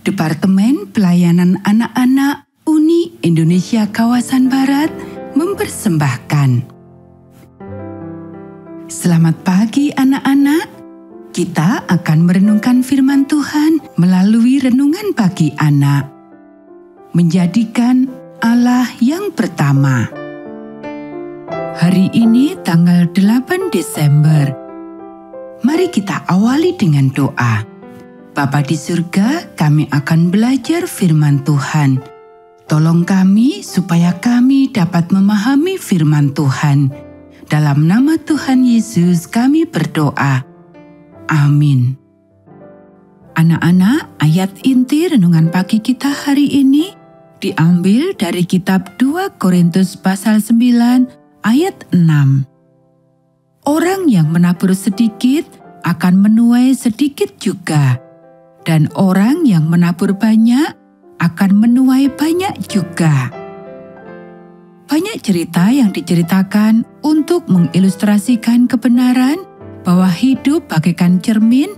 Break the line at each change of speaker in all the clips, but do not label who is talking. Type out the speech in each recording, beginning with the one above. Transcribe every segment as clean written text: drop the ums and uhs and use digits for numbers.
Departemen Pelayanan Anak-anak Uni Indonesia Kawasan Barat mempersembahkan. Selamat pagi anak-anak. Kita akan merenungkan firman Tuhan melalui renungan pagi anak. Menjadikan Allah yang pertama. Hari ini tanggal 8 Desember. Mari kita awali dengan doa. Bapa di surga, kami akan belajar firman Tuhan. Tolong kami supaya kami dapat memahami firman Tuhan. Dalam nama Tuhan Yesus kami berdoa. Amin. Anak-anak, ayat inti renungan pagi kita hari ini diambil dari kitab 2 Korintus pasal 9 ayat 6. Orang yang menabur sedikit akan menuai sedikit juga. Dan orang yang menabur banyak akan menuai banyak juga. Banyak cerita yang diceritakan untuk mengilustrasikan kebenaran bahwa hidup bagaikan cermin,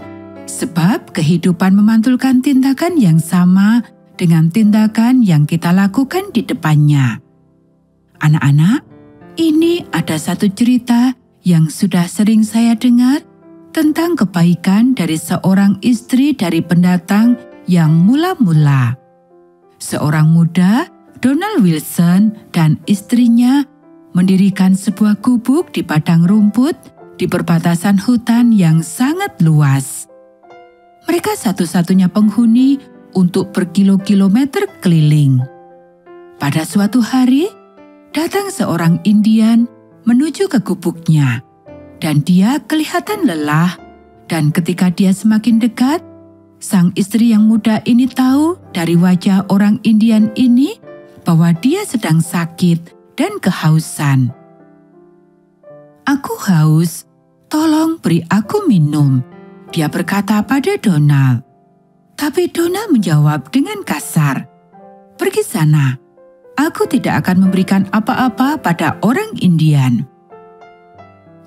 sebab kehidupan memantulkan tindakan yang sama dengan tindakan yang kita lakukan di depannya. Anak-anak, ini ada satu cerita yang sudah sering saya dengar tentang kebaikan dari seorang istri dari pendatang yang mula-mula. Seorang muda, Donald Wilson, dan istrinya mendirikan sebuah gubuk di padang rumput di perbatasan hutan yang sangat luas. Mereka satu-satunya penghuni untuk berkilo-kilometer keliling. Pada suatu hari, datang seorang Indian menuju ke gubuknya. Dan dia kelihatan lelah, dan ketika dia semakin dekat, sang istri yang muda ini tahu dari wajah orang Indian ini bahwa dia sedang sakit dan kehausan. "Aku haus, tolong beri aku minum," dia berkata pada Donald. Tapi Donald menjawab dengan kasar, "Pergi sana, aku tidak akan memberikan apa-apa pada orang Indian."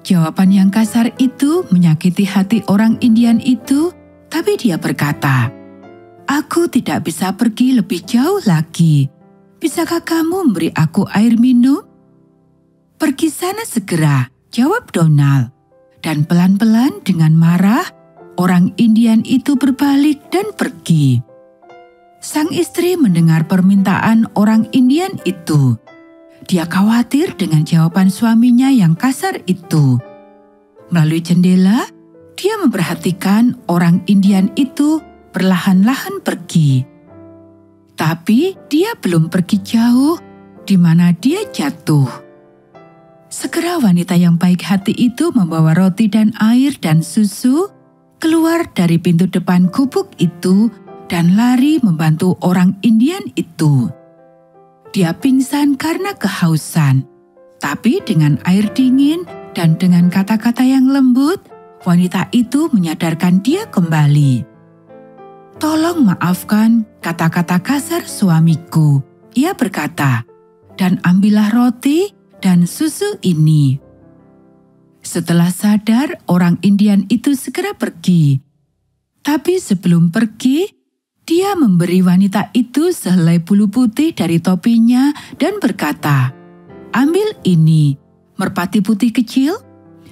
Jawaban yang kasar itu menyakiti hati orang Indian itu, tapi dia berkata, "Aku tidak bisa pergi lebih jauh lagi. Bisakah kamu memberi aku air minum?" "Pergi sana segera," jawab Donald. Dan pelan-pelan dengan marah, orang Indian itu berbalik dan pergi. Sang istri mendengar permintaan orang Indian itu. Dia khawatir dengan jawaban suaminya yang kasar itu. Melalui jendela, dia memperhatikan orang Indian itu perlahan-lahan pergi. Tapi dia belum pergi jauh, di mana dia jatuh. Segera wanita yang baik hati itu membawa roti dan air dan susu, keluar dari pintu depan gubuk itu dan lari membantu orang Indian itu. Dia pingsan karena kehausan, tapi dengan air dingin dan dengan kata-kata yang lembut, wanita itu menyadarkan dia kembali. "Tolong maafkan kata-kata kasar suamiku," ia berkata, "dan ambillah roti dan susu ini." Setelah sadar, orang Indian itu segera pergi. Tapi sebelum pergi, dia memberi wanita itu sehelai bulu putih dari topinya dan berkata, "Ambil ini, merpati putih kecil,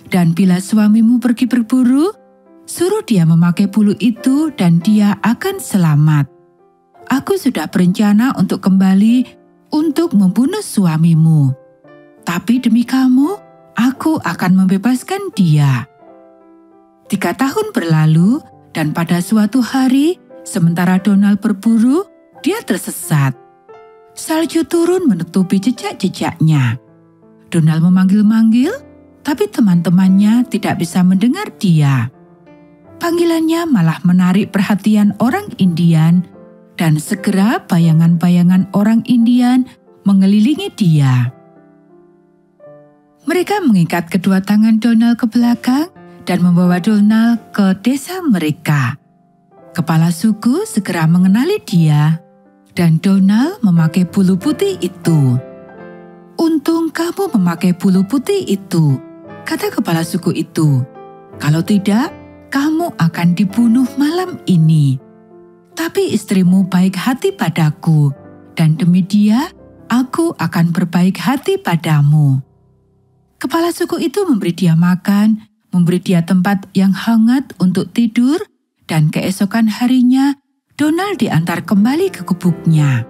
dan bila suamimu pergi berburu, suruh dia memakai bulu itu dan dia akan selamat. Aku sudah berencana untuk kembali untuk membunuh suamimu. Tapi demi kamu, aku akan membebaskan dia." 3 tahun berlalu dan pada suatu hari, sementara Donald berburu, dia tersesat. Salju turun menutupi jejak-jejaknya. Donald memanggil-manggil, tapi teman-temannya tidak bisa mendengar dia. Panggilannya malah menarik perhatian orang Indian, dan segera bayangan-bayangan orang Indian mengelilingi dia. Mereka mengikat kedua tangan Donald ke belakang dan membawa Donald ke desa mereka. Kepala suku segera mengenali dia, dan Donald memakai bulu putih itu. "Untung kamu memakai bulu putih itu," kata kepala suku itu. "Kalau tidak, kamu akan dibunuh malam ini." Tapi istrimu baik hati padaku, dan demi dia, aku akan berbaik hati padamu." Kepala suku itu memberi dia makan, memberi dia tempat yang hangat untuk tidur, dan keesokan harinya Donald diantar kembali ke gubuknya.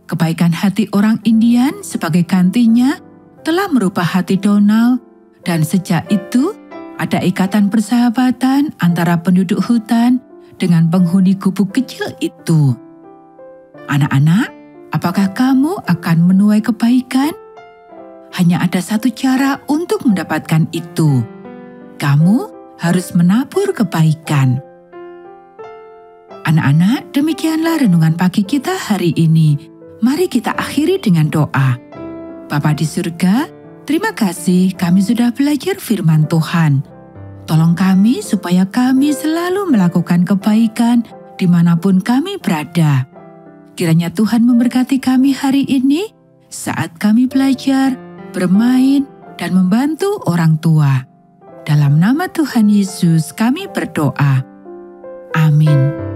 Kebaikan hati orang Indian sebagai gantinya telah merubah hati Donald, dan sejak itu ada ikatan persahabatan antara penduduk hutan dengan penghuni gubuk kecil itu. Anak-anak, apakah kamu akan menuai kebaikan? Hanya ada satu cara untuk mendapatkan itu. Kamu harus menabur kebaikan. Anak-anak, demikianlah renungan pagi kita hari ini. Mari kita akhiri dengan doa. Bapa di surga, terima kasih kami sudah belajar firman Tuhan. Tolong kami supaya kami selalu melakukan kebaikan dimanapun kami berada. Kiranya Tuhan memberkati kami hari ini saat kami belajar, bermain, dan membantu orang tua. Dalam nama Tuhan Yesus kami berdoa. Amin.